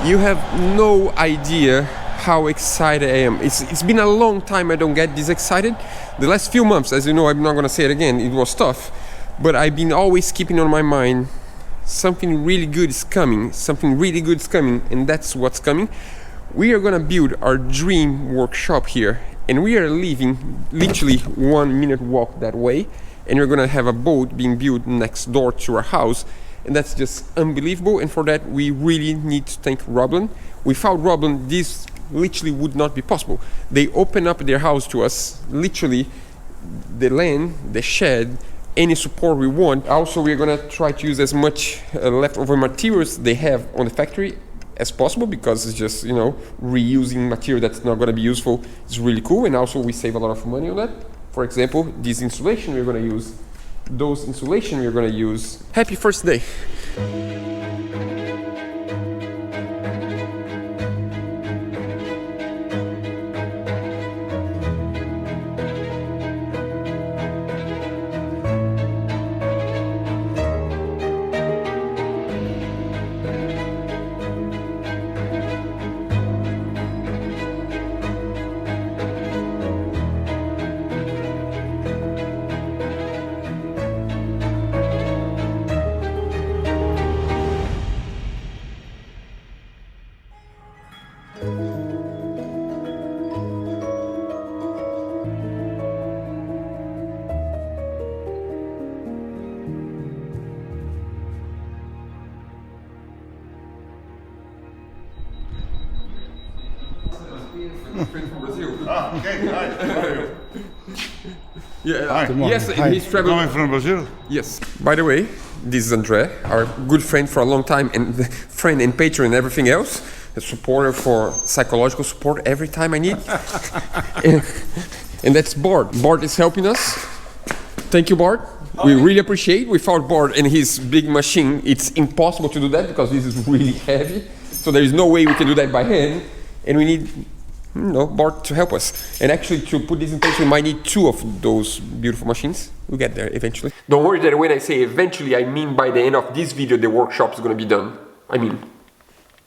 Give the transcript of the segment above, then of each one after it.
You have no idea how excited I am. It's been a long time I don't get this excited. The last few months, as you know, I'm not gonna say it again, it was tough, but I've been always keeping on my mind, something really good is coming, and that's what's coming. We are gonna build our dream workshop here, and we are leaving literally 1 minute walk that way, and we're gonna have a boat being built next door to our house, and that's just unbelievable. And for that we really need to thank Roblin. Without Roblin, this literally would not be possible. They open up their house to us, literally the land, the shed, any support we want. Also, we're gonna try to use as much leftover materials they have on the factory as possible, because it's just, you know, reusing material that's not gonna be useful is really cool. And also we save a lot of money on that. For example, this insulation we're gonna use, those insulation we're gonna use. Happy first day. Friend from Brazil. Ah, okay, hi. How are you? Yeah, Hi. yes, Hi. he's traveling. Coming from Brazil? Yes. By the way, this is Andre, our good friend for a long time, and friend and patron and everything else. A supporter for psychological support every time I need. and that's Bart. Bart is helping us. Thank you, Bart. We really appreciate. Without Bart and his big machine, it's impossible to do that because this is really heavy. So there is no way we can do that by hand, and we need, you know, Bart to help us. And actually, to put this in place, we might need 2 of those beautiful machines. We'll get there eventually. Don't worry that when I say eventually, I mean by the end of this video, the workshop is going to be done. I mean,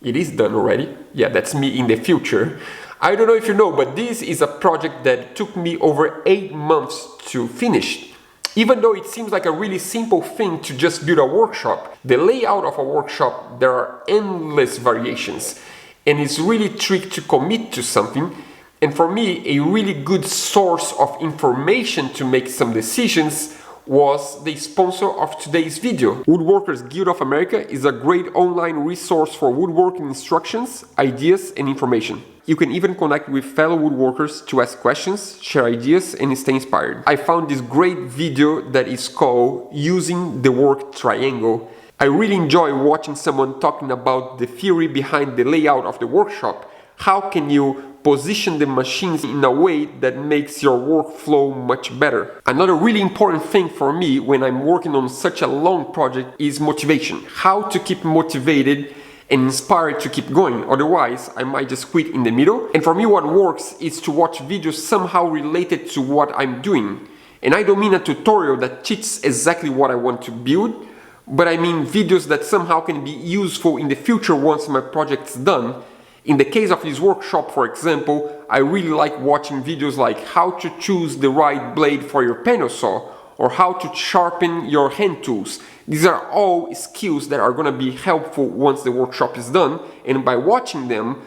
it is done already. Yeah, that's me in the future. I don't know if you know, but this is a project that took me over 8 months to finish. Even though it seems like a really simple thing to just build a workshop, the layout of a workshop, there are endless variations. And it's really tricky to commit to something. And for me, a really good source of information to make some decisions was the sponsor of today's video. Woodworkers Guild of America is a great online resource for woodworking instructions, ideas, and information. You can even connect with fellow woodworkers to ask questions, share ideas, and stay inspired. I found this great video that is called Using the Work Triangle. I really enjoy watching someone talking about the theory behind the layout of the workshop. How can you position the machines in a way that makes your workflow much better? Another really important thing for me when I'm working on such a long project is motivation. How to keep motivated and inspired to keep going. Otherwise, I might just quit in the middle. And for me, what works is to watch videos somehow related to what I'm doing. And I don't mean a tutorial that teaches exactly what I want to build, but I mean videos that somehow can be useful in the future once my project's done. In the case of this workshop, for example, I really like watching videos like how to choose the right blade for your panel saw, or how to sharpen your hand tools. These are all skills that are going to be helpful once the workshop is done, and by watching them,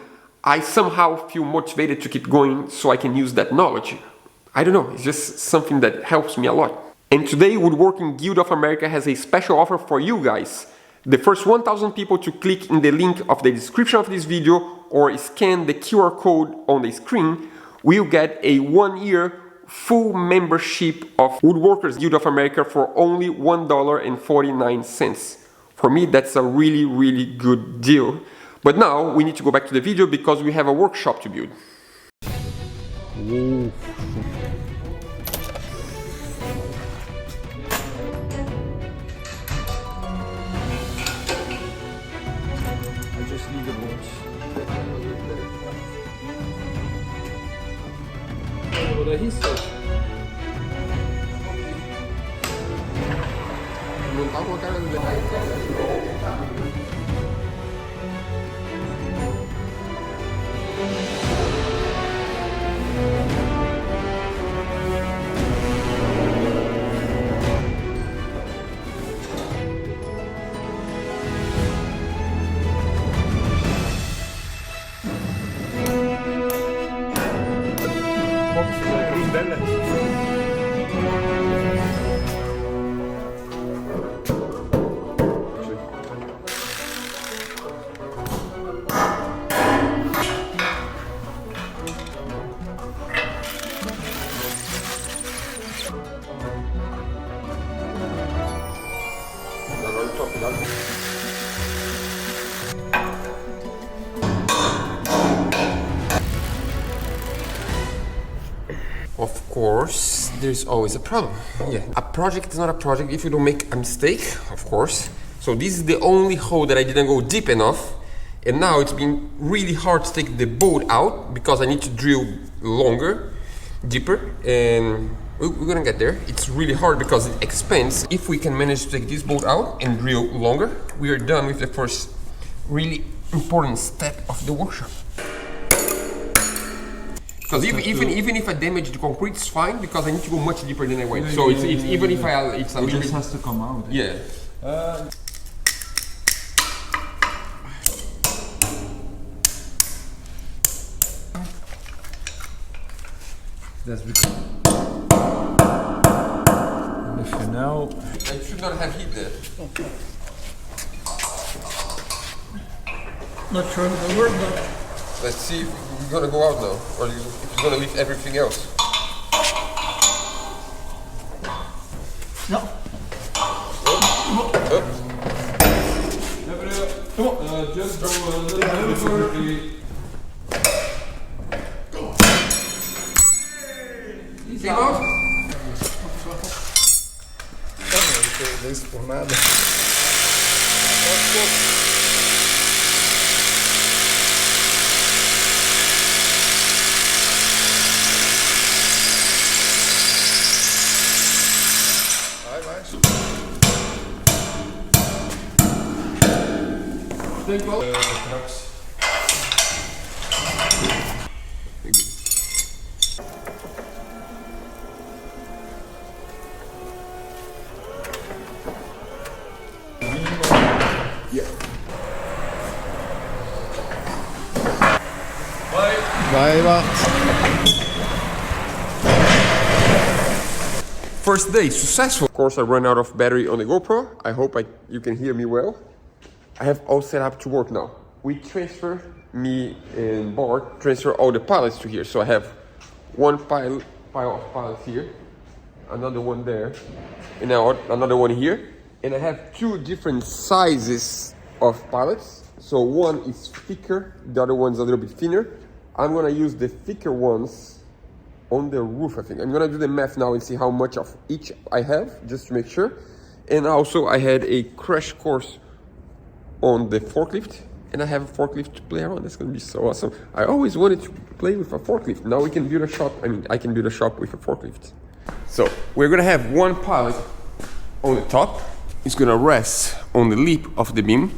I somehow feel motivated to keep going so I can use that knowledge. I don't know, it's just something that helps me a lot. And today, Woodworking Guild of America has a special offer for you guys. The first 1,000 people to click in the link of the description of this video or scan the QR code on the screen will get a 1-year full membership of Woodworkers Guild of America for only $1.49. For me, that's a really, really good deal. But now we need to go back to the video because we have a workshop to build. Ooh. I just need a watch. What did he say? Não tá com a cara dele. Of course, there's always a problem. Yeah, a project is not a project if you don't make a mistake, of course. So this is the only hole that I didn't go deep enough, and now it's been really hard to take the boat out because I need to drill longer, deeper, and we're gonna get there. It's really hard because it expands. If we can manage to take this boat out and drill longer, we are done with the first really important step of the workshop. Because even if I damage the concrete, it's fine because I need to go much deeper than I went. Yeah, so yeah, it's yeah, even yeah. if it's a It little just bit. has to come out. Yeah. That's because if you know, I should not have hit that. Not sure if it'll work, but Let's see if we're gonna go out now, or if you're gonna leave everything else. no. just go a little bit. Came out? Não fez isso por nada. Vai. Think well. Trucks. Vai, Bart. First day, successful. Of course, I ran out of battery on the GoPro. I hope you can hear me well. I have all set up to work now. Me and Bart transfer all the pallets to here. So I have one pile of pallets here, another one there, and now another one here. And I have two different sizes of pallets. So one is thicker, the other one's a little bit thinner. I'm gonna use the thicker ones on the roof, I think. I'm gonna do the math now and see how much of each I have, just to make sure. And also I had a crash course on the forklift, and I have a forklift to play around. That's gonna be so awesome. I always wanted to play with a forklift. Now we can build a shop. I can build a shop with a forklift. So we're gonna have one pallet on the top. It's gonna rest on the lip of the beam.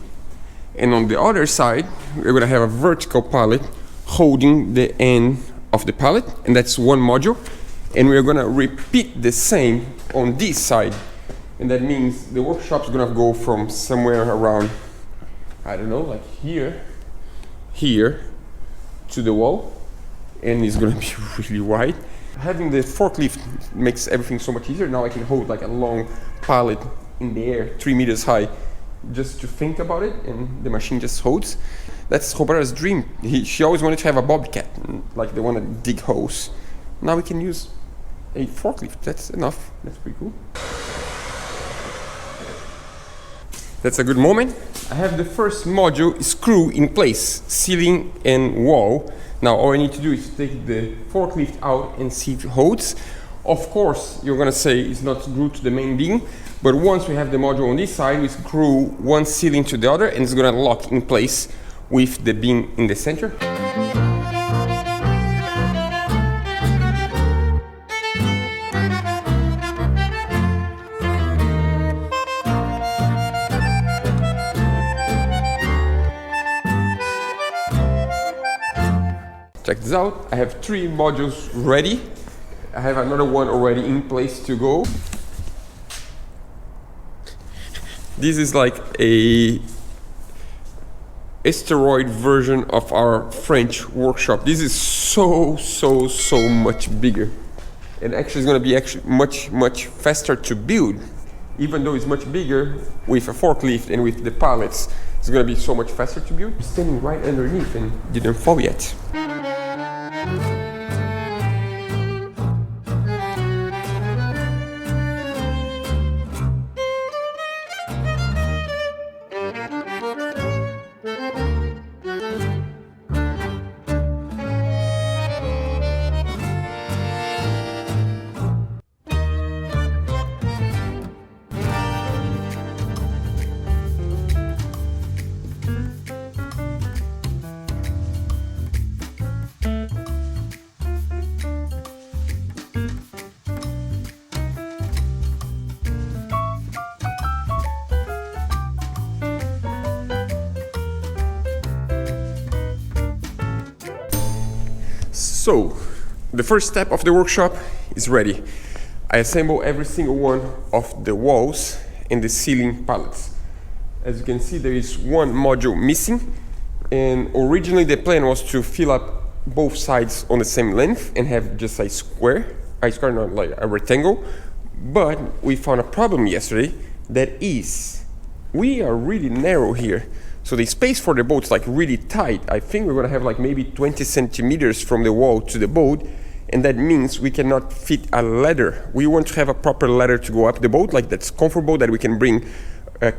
And on the other side, we're gonna have a vertical pallet holding the end of the pallet, and that's one module. And we're gonna repeat the same on this side. And that means the workshop's gonna go from somewhere around, I don't know, like here to the wall. And it's gonna be really wide. Having the forklift makes everything so much easier. Now I can hold like a long pallet in the air, 3 meters high, just to think about it, and the machine just holds. That's Roberta's dream. She always wanted to have a bobcat, like the one that dig holes. Now we can use a forklift. That's enough. That's pretty cool. That's a good moment. I have the first module screw in place, ceiling and wall. Now all I need to do is take the forklift out and see if it holds. Of course, you're gonna say it's not screwed to the main beam, but once we have the module on this side, we screw one ceiling to the other, and it's gonna lock in place with the beam in the center. check this out. I have 3 modules ready. I have another one already in place to go. This is like a asteroid version of our French workshop. This is so much bigger. And actually it's gonna be much faster to build. Even though it's much bigger, with a forklift and with the pallets, it's gonna be so much faster to build. It's standing right underneath and didn't fall yet. So, the first step of the workshop is ready. I assemble every single one of the walls and the ceiling pallets. As you can see, there is one module missing, and originally the plan was to fill up both sides on the same length and have just a square, not like a rectangle. But we found a problem yesterday, that is, we are really narrow here. So the space for the boat's like really tight. I think we're gonna have like maybe 20 centimeters from the wall to the boat, and that means we cannot fit a ladder. We want to have a proper ladder to go up the boat, like that's comfortable, that we can bring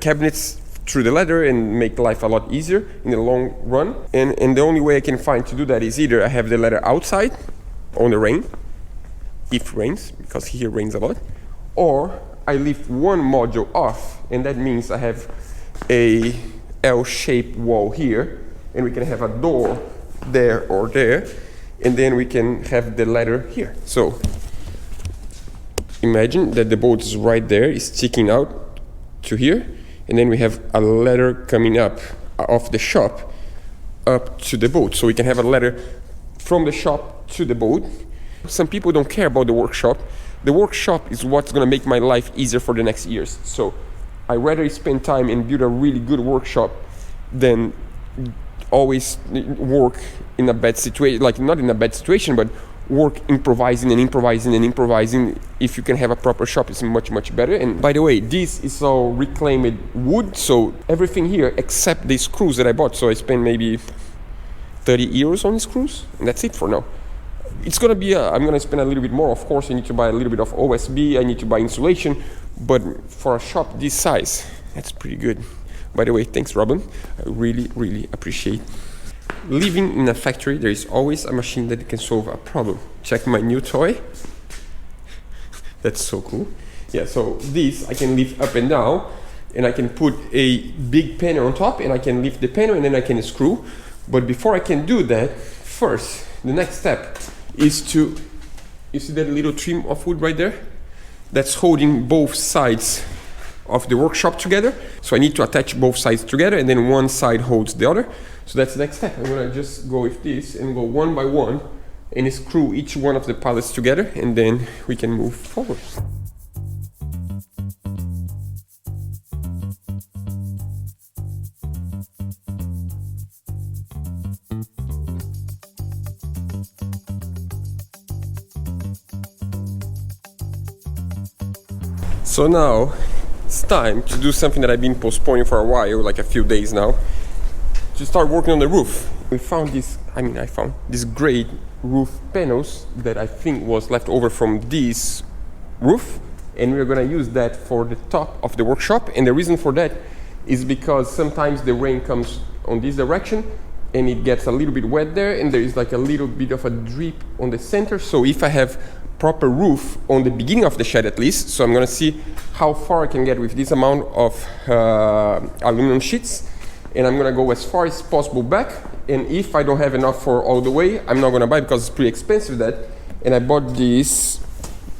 cabinets through the ladder and make life a lot easier in the long run. And the only way I can find to do that is either I have the ladder outside on the rain, if it rains, because here rains a lot, or I lift one module off, and that means I have a L-shaped wall here, and we can have a door there or there, and then we can have the ladder here. So imagine that the boat is right there, is sticking out to here, and then we have a ladder coming up off the shop up to the boat. So we can have a ladder from the shop to the boat. Some people don't care about the workshop. The workshop is what's gonna make my life easier for the next years. So I rather spend time and build a really good workshop than always work in a bad situation, like not in a bad situation, but work improvising. If you can have a proper shop, it's much better. And by the way, this is all reclaimed wood, so everything here except the screws that I bought. So I spent maybe 30 euros on the screws, and that's it for now. It's gonna be I'm gonna spend a little bit more. Of course, I need to buy a little bit of OSB, I need to buy insulation, but for a shop this size, that's pretty good. By the way, thanks Robin, I really appreciate. Living in a factory, there is always a machine that can solve a problem. Check my new toy. That's so cool. Yeah, so this I can lift up and down, and I can put a big panel on top, and I can lift the panel, and then I can screw. But before I can do that, first, the next step is to, you see that little trim of wood right there? That's holding both sides of the workshop together. So I need to attach both sides together, and then one side holds the other. So that's the next step. I'm gonna just go with this and go one by one and screw each one of the pallets together, and then we can move forward. So now it's time to do something that I've been postponing for a while, like a few days now, to start working on the roof. We found this, I found these great roof panels that I think was left over from this roof, and we're gonna use that for the top of the workshop. And the reason for that is because sometimes the rain comes on this direction and it gets a little bit wet there, and there is like a little bit of a drip on the center. So if I have proper roof on the beginning of the shed at least, so I'm gonna see how far I can get with this amount of aluminum sheets, and I'm gonna go as far as possible back. And if I don't have enough for all the way, I'm not gonna buy, because it's pretty expensive that. And I bought this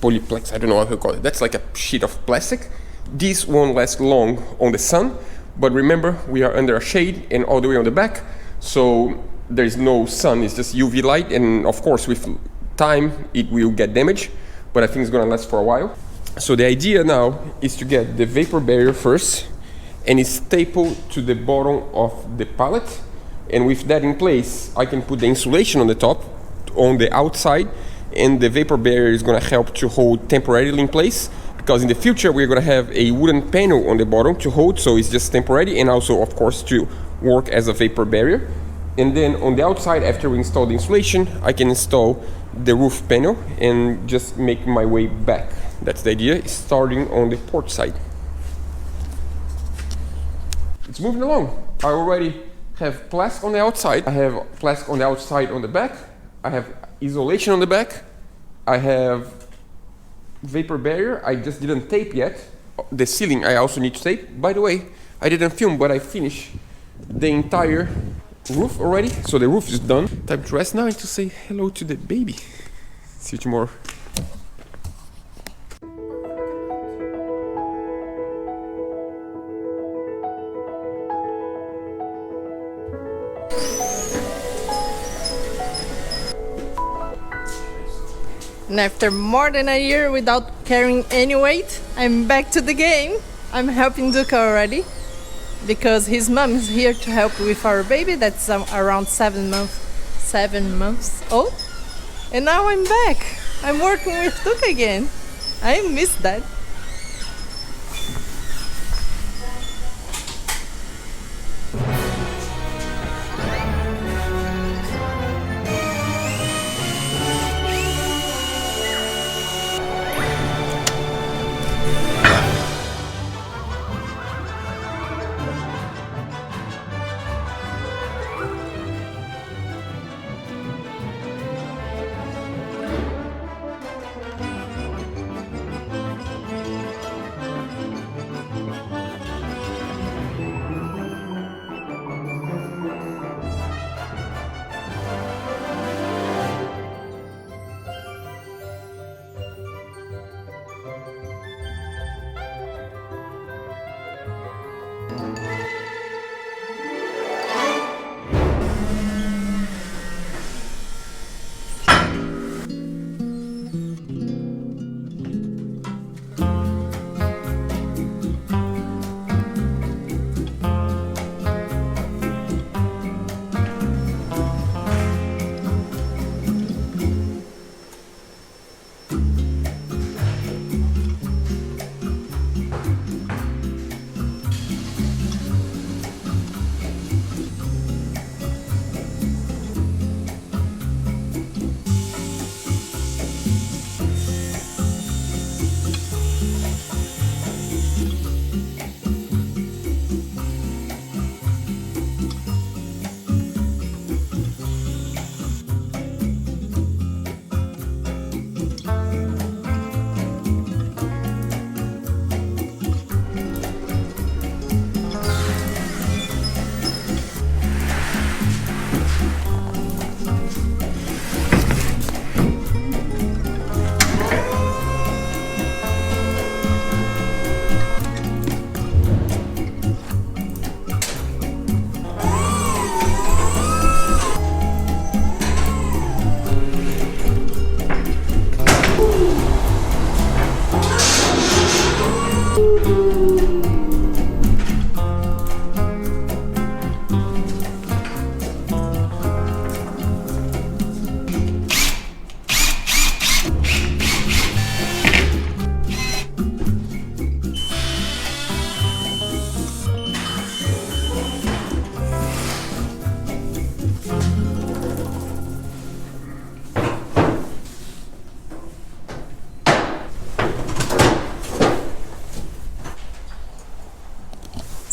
polyplex, I don't know how to call it. That's like a sheet of plastic. This won't last long on the sun, but remember, we are under a shade and all the way on the back, so there's no sun, it's just UV light, and of course with time it will get damaged, but I think it's gonna last for a while. So the idea now is to get the vapor barrier first and staple to the bottom of the pallet, and with that in place I can put the insulation on the top, on the outside, and the vapor barrier is gonna help to hold temporarily in place, because in the future we're gonna have a wooden panel on the bottom to hold, so it's just temporary, and also of course to work as a vapor barrier. And then on the outside, after we install the insulation, I can install the roof panel and just make my way back. That's the idea, starting on the port side. It's moving along. I already have plastic on the outside. I have plastic on the outside on the back. I have isolation on the back. I have vapor barrier. I just didn't tape yet. The ceiling I also need to tape. By the way, I didn't film, but I finished the entire roof already. So the roof is done. Time to rest now and to say hello to the baby. See you tomorrow. And after more than a year without carrying any weight, I'm back to the game. I'm helping Duca already because his mom is here to help with our baby that's around 7 months old. And now I'm back. I'm working with Duca again. I miss that.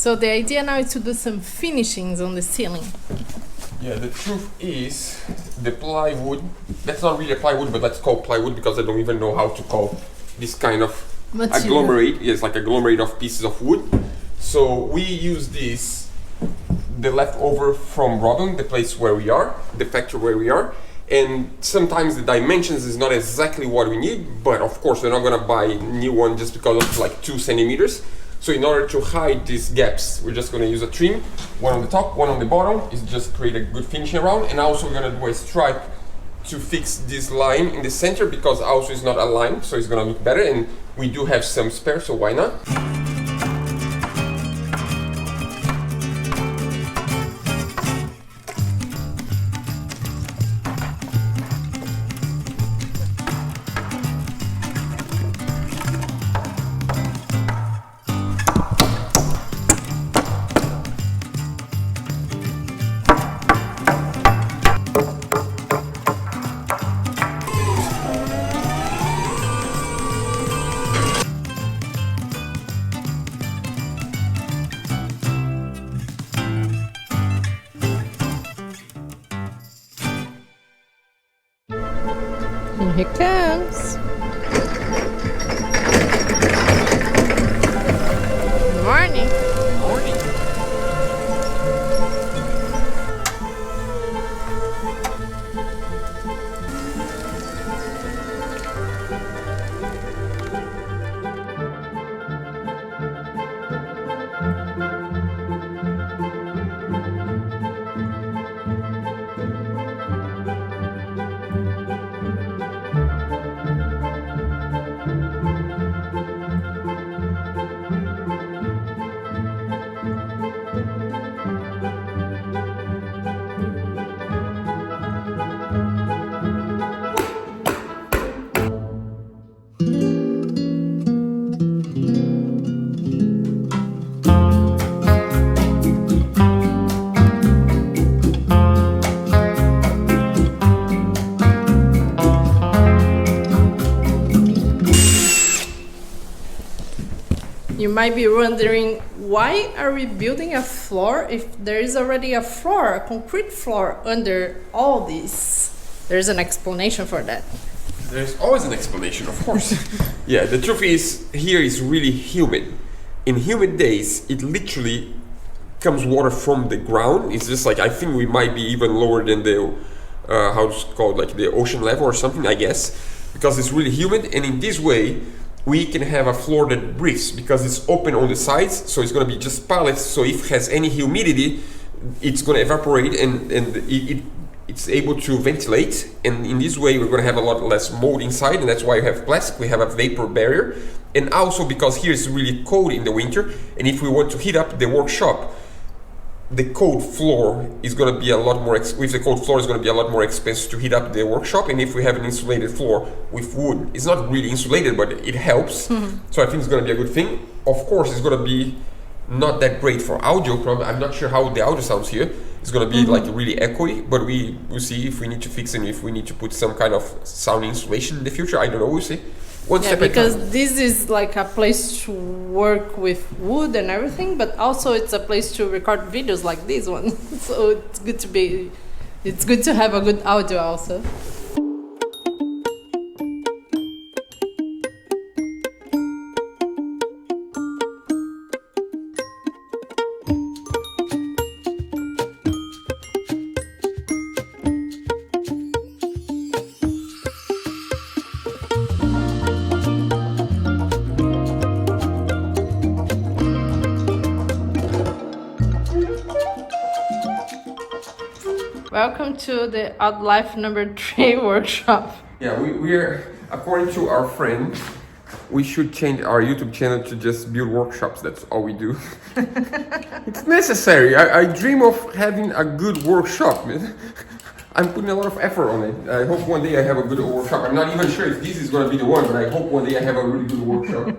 So the idea now is to do some finishings on the ceiling. Yeah, the truth is, the plywood, that's not really a plywood, but let's call plywood because I don't even know how to call this kind of Material. agglomerate. Yes, like agglomerate of pieces of wood. So we use this, the leftover from Robin, the place where we are, the factory where we are. And sometimes the dimensions is not exactly what we need, but of course we're not gonna buy a new one just because of like 2 centimeters. So in order to hide these gaps, we're just going to use a trim, one on the top, one on the bottom, is just create a good finishing around. And also we're going to do a stripe to fix this line in the center, because also it's not aligned, so it's going to look better. And we do have some spare, so why not? Here he comes. Good morning. Morning. You might be wondering, why are we building a floor if there is already a floor, a concrete floor under all this? There's an explanation for that. There's always an explanation, of course. Yeah, the truth is, here is really humid. In humid days, it literally comes water from the ground. It's just like, I think we might be even lower than the, how it's called, like the ocean level or something, I guess. Because it's really humid, and in this way, we can have a floor that breathes, because it's open on the sides, so it's going to be just pallets. So if it has any humidity, it's going to evaporate, and it's able to ventilate. And in this way, we're going to have a lot less mold inside, and that's why you have plastic. We have a vapor barrier. And also because here it's really cold in the winter, and if we want to heat up the workshop, the cold floor is going to be a lot more with the cold floor is going to be a lot more expensive to heat up the workshop. And if we have an insulated floor with wood, it's not really insulated, but it helps. So I think it's going to be a good thing. Of course, it's going to be not that great for audio. Probably, I'm not sure how the audio sounds here. It's going to be like really echoey, but we'll see if we need to fix it, if we need to put some kind of sound insulation in the future. I don't know, we'll see. One step at a time. Because this is like a place to work with wood and everything, but also it's a place to record videos like this one. So it's good to have a good audio also. Welcome to the Odd Life number 3 workshop. Yeah, we're according to our friend, we should change our YouTube channel to just build workshops. That's all we do. It's necessary. I dream of having a good workshop. I'm putting a lot of effort on it. I hope one day I have a good workshop. I'm not even sure if this is going to be the one, but I hope one day I have a really good workshop.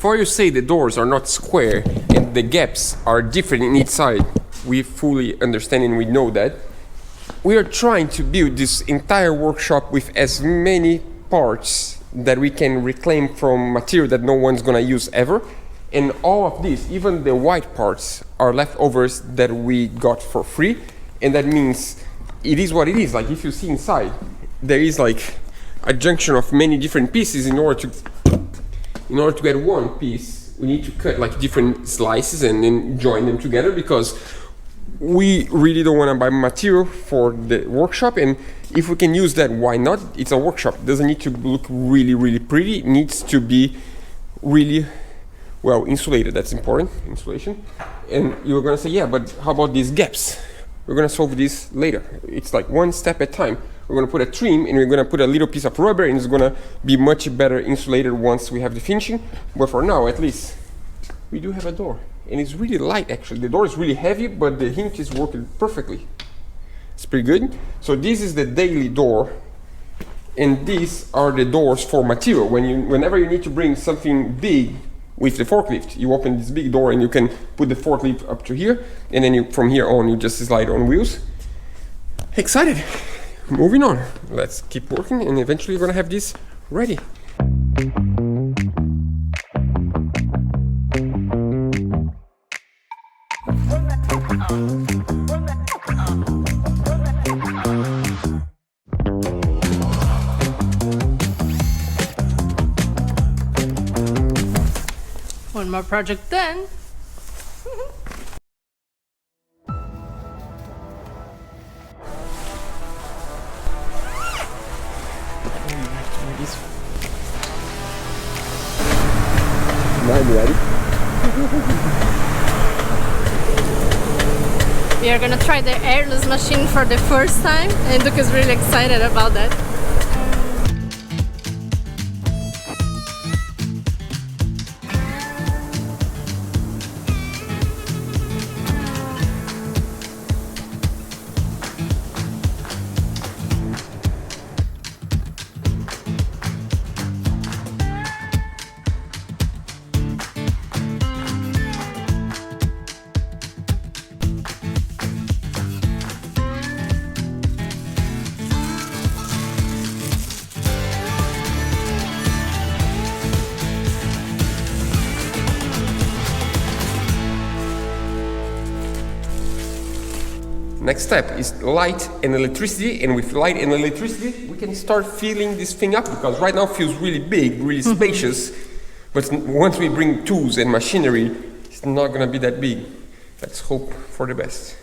before you say the doors are not square and the gaps are different in each side, we fully understand and we know that. We are trying to build this entire workshop with as many parts that we can reclaim from material that no one's gonna use ever. And all of this, even the white parts, are leftovers that we got for free. And that means it is what it is. Like if you see inside, there is like a junction of many different pieces. In order to get one piece, we need to cut like different slices and then join them together, because we really don't want to buy material for the workshop. And if we can use that, why not? It's a workshop. It doesn't need to look really, really pretty. It needs to be really well insulated. That's important, insulation. And you're gonna say, yeah, but how about these gaps? We're gonna solve this later. It's like one step at a time. We're gonna put a trim and we're gonna put a little piece of rubber, and it's gonna be much better insulated once we have the finishing. But for now, at least, we do have a door. And it's really light actually. The door is really heavy, but the hinge is working perfectly. It's pretty good. So this is the daily door. And these are the doors for material. Whenever you need to bring something big with the forklift, you open this big door and you can put the forklift up to here, and then from here on you just slide on wheels. Excited. Moving on. Let's keep working, and eventually you're gonna have this ready. One more project done. I'm ready. We are gonna try the airless machine for the first time, and Duca is really excited about that. Next step is light and electricity, and with light and electricity we can start filling this thing up, because right now it feels really big, really spacious, but once we bring tools and machinery, it's not gonna be that big. Let's hope for the best.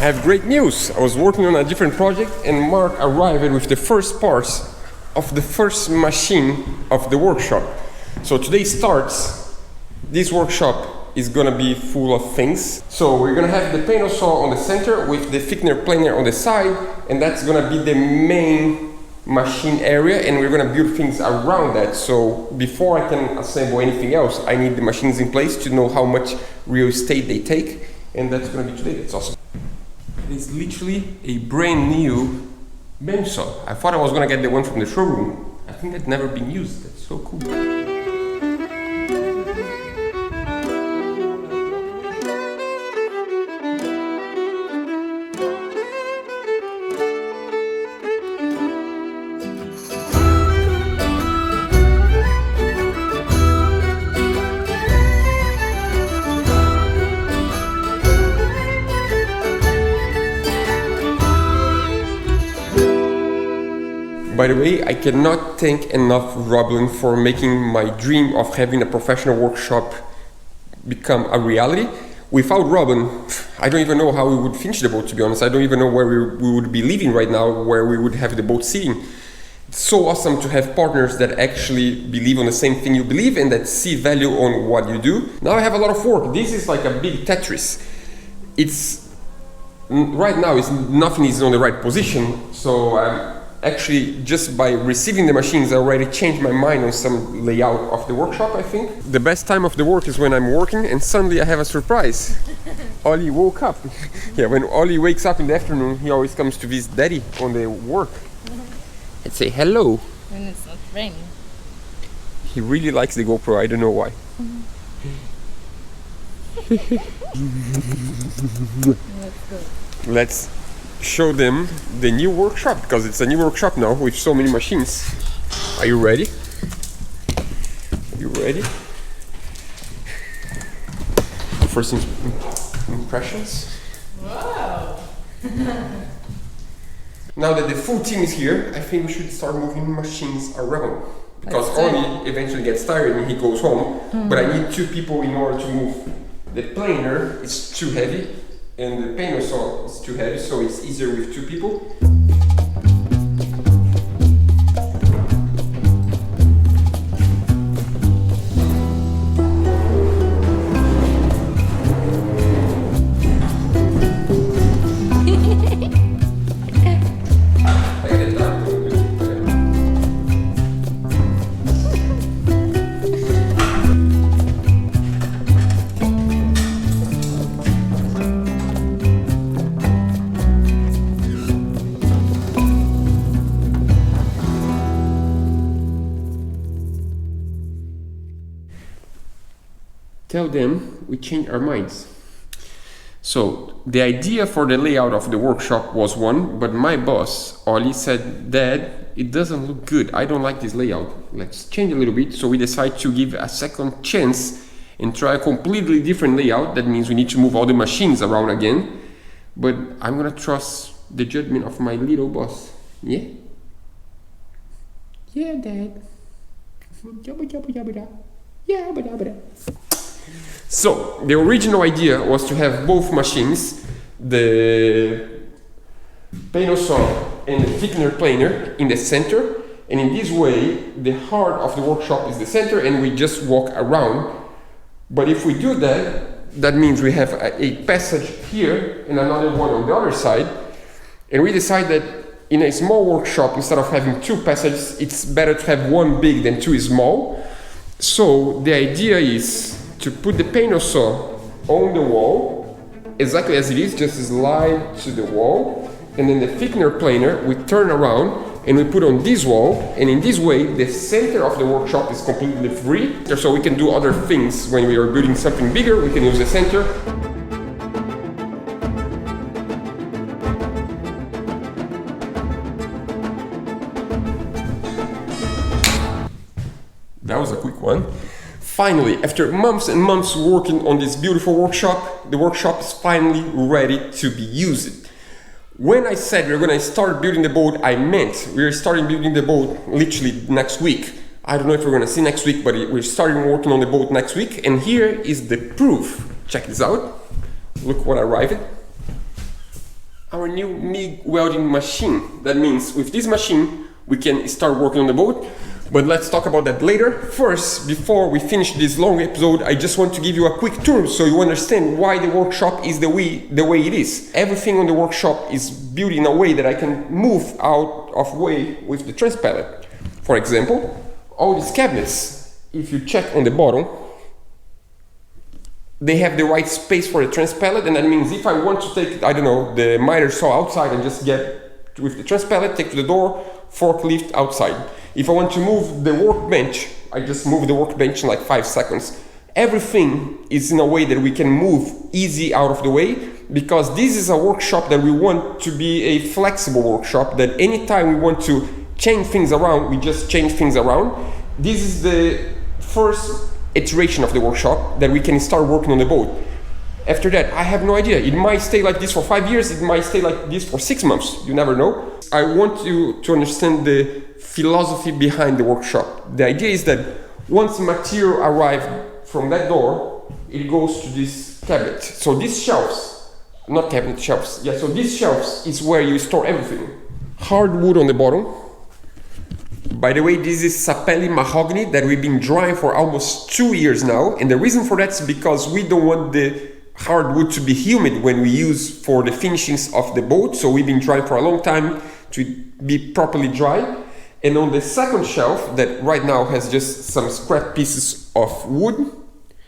I have great news. I was working on a different project and Mark arrived with the first parts of the first machine of the workshop. So today starts, this workshop is gonna be full of things. So we're gonna have the panel saw on the center with the thickener planer on the side, and that's gonna be the main machine area, and we're gonna build things around that. So before I can assemble anything else, I need the machines in place to know how much real estate they take, and that's gonna be today. That's awesome. It's literally a brand new bench saw. I thought I was gonna get the one from the showroom. I think that's never been used. That's so cool. By the way, I cannot thank enough Robin for making my dream of having a professional workshop become a reality. Without Robin, I don't even know how we would finish the boat, to be honest. I don't even know where we would be living right now, where we would have the boat sitting. It's so awesome to have partners that actually believe on the same thing you believe and that see value on what you do. Now I have a lot of work. This is like a big Tetris. Right now, nothing is on the right position, so actually, just by receiving the machines, I already changed my mind on some layout of the workshop, I think. The best time of the work is when I'm working and suddenly I have a surprise. Ollie woke up. Yeah, when Ollie wakes up in the afternoon, he always comes to visit Daddy on the work. And say hello. When it's not raining. He really likes the GoPro, I don't know why. Let's go. Let's show them the new workshop, because it's a new workshop now with so many machines. Are you ready? Are you ready? First impressions? Wow! Now that the full team is here, I think we should start moving machines around. Because Let's do it. Ollie eventually gets tired and he goes home, but I need 2 people in order to move. The planer is too heavy, and the panel saw is too heavy, so it's easier with 2 people. Tell them we changed our minds. So the idea for the layout of the workshop was one, but my boss, Ollie, said, Dad, it doesn't look good. I don't like this layout. Let's change a little bit. So we decided to give a second chance and try a completely different layout. That means we need to move all the machines around again. But I'm gonna trust the judgment of my little boss. Yeah? Yeah, Dad. Yeah, so, the original idea was to have both machines, the panel saw and the thickener planer, in the center, and in this way, the heart of the workshop is the center and we just walk around. But if we do that, that means we have a passage here and another one on the other side, and we decide that in a small workshop, instead of having 2 passages, it's better to have 1 big than 2 small. So, the idea is to put the panel saw on the wall, exactly as it is, just slide to the wall, and then the thickener planer we turn around and we put on this wall, and in this way the center of the workshop is completely free, so we can do other things. When we are building something bigger, we can use the center. That was a quick one. Finally, after months and months working on this beautiful workshop, the workshop is finally ready to be used. When I said we're gonna start building the boat, I meant we're starting building the boat literally next week. I don't know if we're gonna see next week, but we're starting working on the boat next week, and here is the proof. Check this out. Look what I arrived at. our new MIG welding machine. That means with this machine we can start working on the boat, but let's talk about that later. First, before we finish this long episode, I just want to give you a quick tour so you understand why the workshop is the way it is. Everything on the workshop is built in a way that I can move out of way with the transpallet. For example, all these cabinets, if you check on the bottom, they have the right space for the transpallet, and that means if I want to take, I don't know, the miter saw outside and just get with the transpallet, take to the door, forklift outside. If I want to move the workbench, I just move the workbench in like 5 seconds. Everything is in a way that we can move easy out of the way, because this is a workshop that we want to be a flexible workshop, that anytime we want to change things around, we just change things around. This is the first iteration of the workshop that we can start working on the boat. After that, I have no idea. It might stay like this for 5 years, it might stay like this for 6 months, you never know. I want you to understand the philosophy behind the workshop. The idea is that once material arrives from that door, it goes to this cabinet. So these shelves, not cabinet, shelves. Yeah, so these shelves is where you store everything. Hardwood on the bottom. By the way, this is sapelli mahogany that we've been drying for almost 2 years now. And the reason for that is because we don't want the hardwood to be humid when we use for the finishings of the boat. So we've been drying for a long time to be properly dry. And on the second shelf, that right now has just some scrap pieces of wood,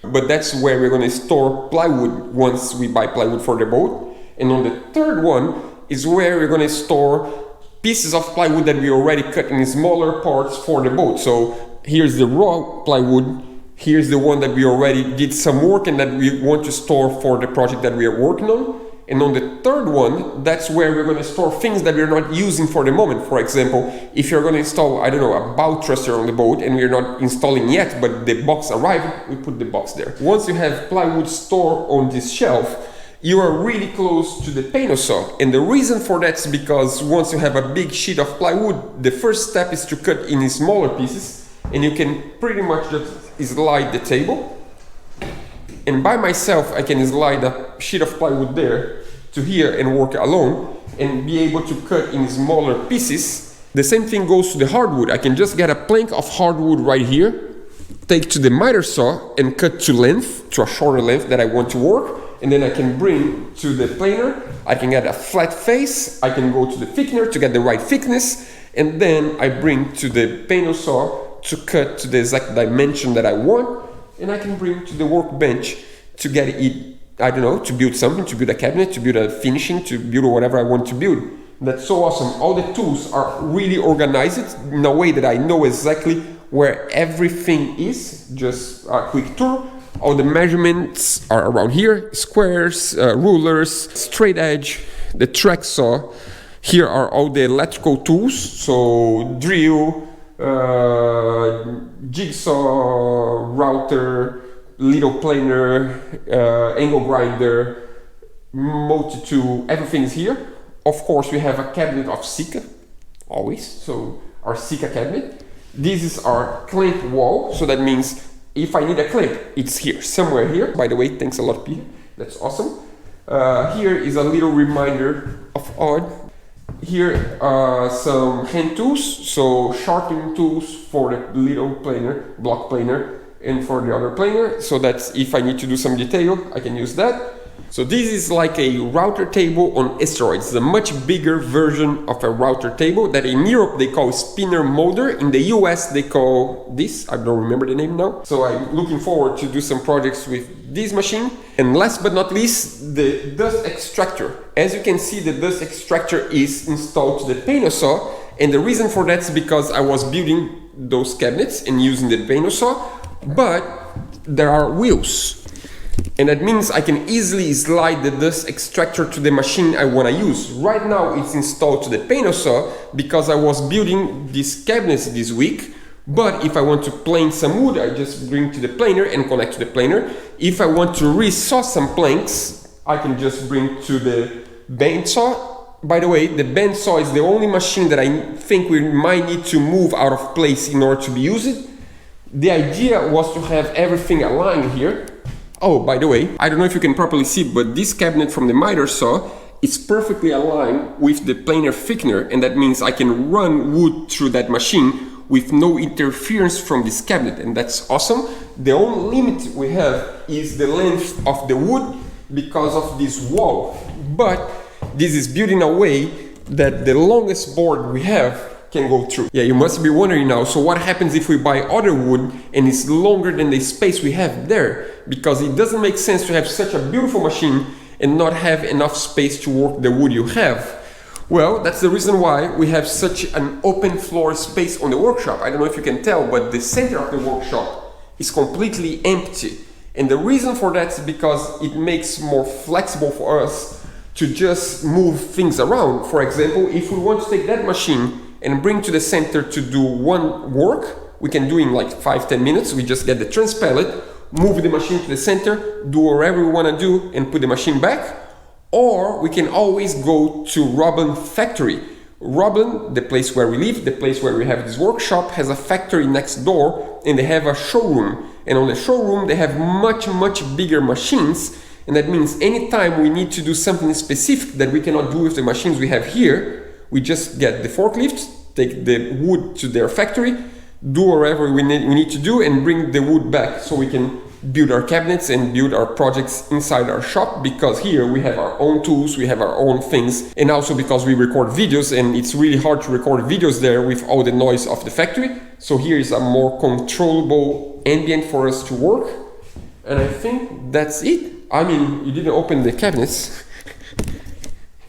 but that's where we're going to store plywood once we buy plywood for the boat. And on the third one is where we're going to store pieces of plywood that we already cut in smaller parts for the boat. So here's the raw plywood, here's the one that we already did some work and that we want to store for the project that we are working on. And on the third one, that's where we're going to store things that we're not using for the moment. For example, if you're going to install, I don't know, a bow thruster on the boat and we're not installing yet, but the box arrived, we put the box there. Once you have plywood stored on this shelf, you are really close to the painter saw. And the reason for that is because once you have a big sheet of plywood, the first step is to cut in smaller pieces, and you can pretty much just slide the table. And by myself, I can slide a sheet of plywood there to here and work alone and be able to cut in smaller pieces. The same thing goes to the hardwood. I can just get a plank of hardwood right here, take to the miter saw and cut to length, to a shorter length that I want to work. And then I can bring to the planer, I can get a flat face, I can go to the thickener to get the right thickness, and then I bring to the painter saw to cut to the exact dimension that I want, and I can bring to the workbench to get it, I don't know, to build something, to build a cabinet, to build a finishing, to build whatever I want to build. That's so awesome. All the tools are really organized in a way that I know exactly where everything is. Just a quick tour. All the measurements are around here, squares, rulers, straight edge, the track saw. Here are all the electrical tools, so drill, jigsaw, router, little planer, angle grinder, multi-tool, everything's here. Of course, we have a cabinet of Sika, always, so our Sika cabinet. This is our clamp wall, so that means if I need a clamp, it's here, somewhere here. By the way, thanks a lot, Peter. That's awesome. Here is a little reminder of odd. Here are some hand tools, so sharpening tools for the little planer, block planer, and for the other planer, so that if I need to do some detail, I can use that. So this is like a router table on steroids. It's a much bigger version of a router table that in Europe they call spinner molder. In the US they call this, I don't remember the name now. So I'm looking forward to do some projects with this machine. And last but not least, the dust extractor. As you can see, the dust extractor is installed to the painter saw. And the reason for that is because I was building those cabinets and using the painter saw, but there are wheels. And that means I can easily slide the dust extractor to the machine I want to use. Right now it's installed to the painter saw because I was building these cabinets this week. But if I want to plane some wood, I just bring to the planer and connect to the planer. If I want to resaw some planks, I can just bring to the bandsaw. By the way, the bandsaw is the only machine that I think we might need to move out of place in order to be used. The idea was to have everything aligned here. Oh, by the way, I don't know if you can properly see, but this cabinet from the miter saw it's perfectly aligned with the planar thickener, and that means I can run wood through that machine with no interference from this cabinet, and that's awesome. The only limit we have is the length of the wood because of this wall, but this is built in a way that the longest board we have can go through. Yeah, you must be wondering now, so what happens if we buy other wood and it's longer than the space we have there? Because it doesn't make sense to have such a beautiful machine and not have enough space to work the wood you have. Well, that's the reason why we have such an open floor space on the workshop. I don't know if you can tell, but the center of the workshop is completely empty. And the reason for that is because it makes more flexible for us to just move things around. For example, if we want to take that machine and bring to the center to do one work, we can do in like 5-10 minutes. We just get the trans pallet, move the machine to the center, do whatever we want to do and put the machine back. Or we can always go to Robin factory. Robin, the place where we live, the place where we have this workshop, has a factory next door, and they have a showroom. And on the showroom they have much bigger machines, and that means anytime we need to do something specific that we cannot do with the machines we have here, we just get the forklift, take the wood to their factory, do whatever we need to do, and bring the wood back so we can build our cabinets and build our projects inside our shop, because here we have our own tools, we have our own things, and also because we record videos and it's really hard to record videos there with all the noise of the factory. So here is a more controllable ambient for us to work, and I think that's it. I mean, you didn't open the cabinets.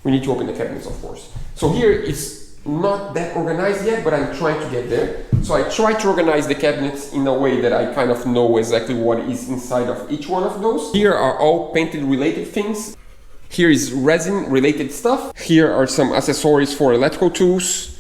We need to open the cabinets, of course. So here it's not that organized yet, but I'm trying to get there. So I try to organize the cabinets in a way that I kind of know exactly what is inside of each one of those. Here are all painted related things. Here is resin related stuff. Here are some accessories for electrical tools.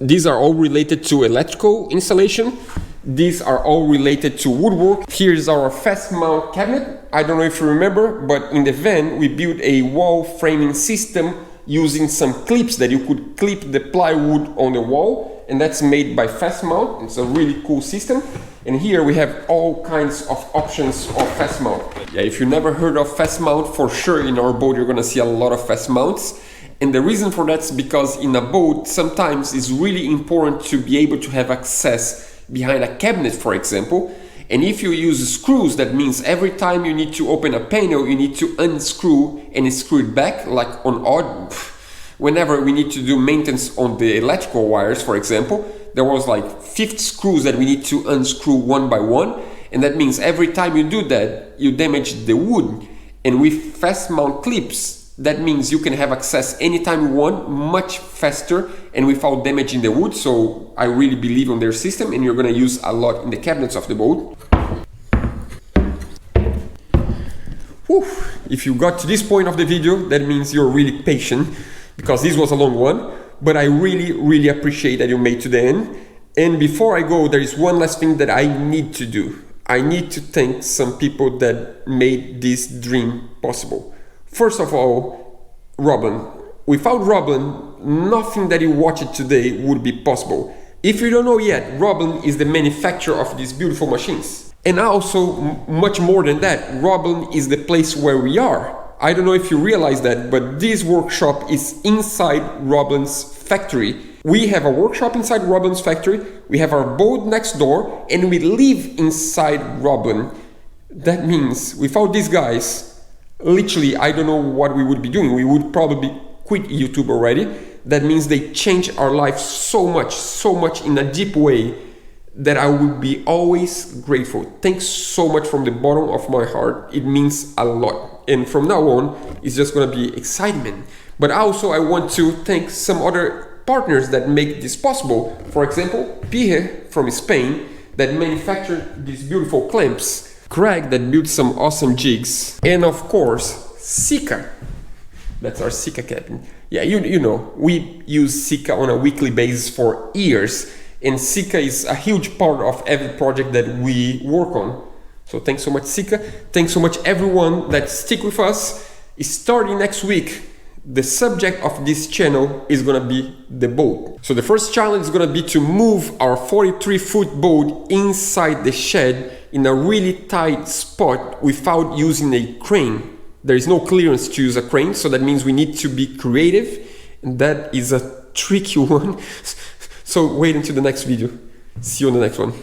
These are all related to electrical installation. These are all related to woodwork. Here's our fast mount cabinet. I don't know if you remember, but in the van we built a wall framing system using some clips that you could clip the plywood on the wall, and that's made by Fast Mount. It's a really cool system. And here we have all kinds of options of Fast Mount. Yeah, if you never heard of Fast Mount, for sure in our boat you're gonna see a lot of Fast Mounts. And the reason for that is because in a boat sometimes it's really important to be able to have access behind a cabinet, for example. And if you use screws, that means every time you need to open a panel, you need to unscrew and screw it back, like on odd. Whenever we need to do maintenance on the electrical wires, for example, there was like 50 screws that we need to unscrew one by one. And that means every time you do that, you damage the wood. And with fast mount clips, that means you can have access anytime you want, much faster and without damaging the wood. So I really believe on their system, and you're gonna use a lot in the cabinets of the boat. Whew. If you got to this point of the video, that means you're really patient, because this was a long one, but I really appreciate that you made to the end. And before I go, there is one last thing that I need to do. I need to thank some people that made this dream possible. First of all, Robin. Without Robin, nothing that you watched today would be possible. If you don't know yet, Robin is the manufacturer of these beautiful machines. And also, much more than that, Robin is the place where we are. I don't know if you realize that, but this workshop is inside Robin's factory. We have a workshop inside Robin's factory, we have our boat next door, and we live inside Robin. That means, without these guys, literally, I don't know what we would be doing. We would probably quit YouTube already. That means they changed our lives so much in a deep way that I would be always grateful. Thanks so much from the bottom of my heart. It means a lot. And from now on, it's just gonna be excitement. But also I want to thank some other partners that make this possible. For example, Pierre from Spain that manufactured these beautiful clamps. Craig that built some awesome jigs, and of course Sika. That's our Sika cabin. Yeah, you know, we use Sika on a weekly basis for years, and Sika is a huge part of every project that we work on. So thanks so much, Sika. Thanks so much everyone that stick with us. Starting next week, the subject of this channel is gonna be the boat. So the first challenge is gonna be to move our 43-foot boat inside the shed in a really tight spot without using a crane. there is no clearance to use a crane, so that means we need to be creative, and that is a tricky one. So wait until the next video. See you on the next one.